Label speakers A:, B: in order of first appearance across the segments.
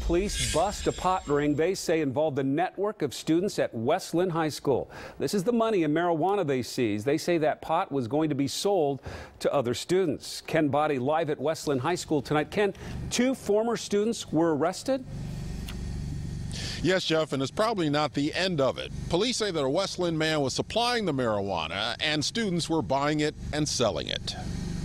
A: police bust a pot ring they say involved a network of students at West Linn High School. This is the money and marijuana they seized. They say that pot was going to be sold to other students. Ken Boddie live at West Linn High School tonight. Ken, 2 former students were arrested?
B: Yes, Jeff, and it's probably not the end of it. Police say that a West Linn man was supplying the marijuana and students were buying it and selling it.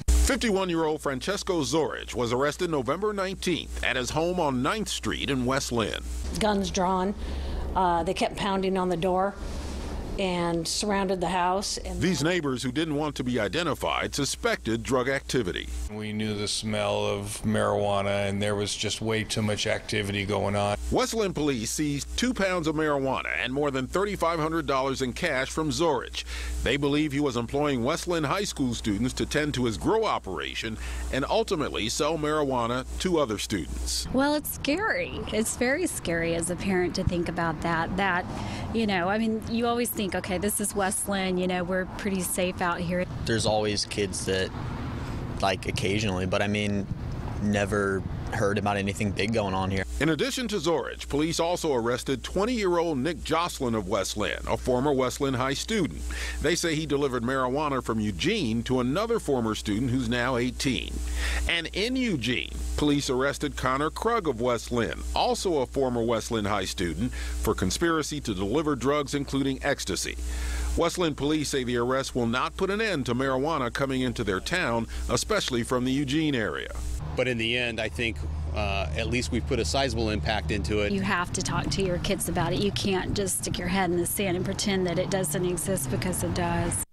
B: 51-year-old Francesco Zorich was arrested November 19th at his home on 9th Street in West Linn.
C: Guns drawn. They kept pounding on the door and surrounded the house.
B: These neighbors who didn't want to be identified suspected drug activity.
D: We knew the smell of marijuana, and there was just way too much activity going on.
B: West Linn police seized 2 pounds of marijuana and more than $3,500 in cash from Zorich. They believe he was employing West Linn High School students to tend to his grow operation and ultimately sell marijuana to other students.
E: Well, it's scary. It's very scary as a parent to think about that, you know, I mean, you always think, okay, this is West Linn, you know, we're pretty safe out here.
F: There's always kids that, like, occasionally, but I mean, never heard about anything big going on here.
B: In addition to Zorich, police also arrested 20-year-old Nick Jocelyn of West Linn, a former West Linn High student. They say he delivered marijuana from Eugene to another former student who's now 18. And in Eugene, police arrested Connor Krug of West Linn, also a former West Linn High student, for conspiracy to deliver drugs including ecstasy. West Linn police say the arrest will not put an end to marijuana coming into their town, especially from the Eugene area.
G: But in the end, I think at least we've put a sizable impact into it.
E: You have to talk to your kids about it. You can't just stick your head in the sand and pretend that it doesn't exist, because it does.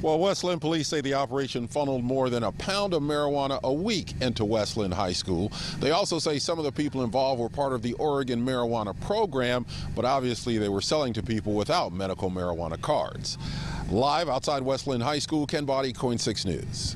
B: Well, West Linn police say the operation funneled more than a pound of marijuana a week into West Linn High School. They also say some of the people involved were part of the Oregon marijuana program, but obviously they were selling to people without medical marijuana cards. Live outside West Linn High School, Ken Boddie, KOIN 6 News.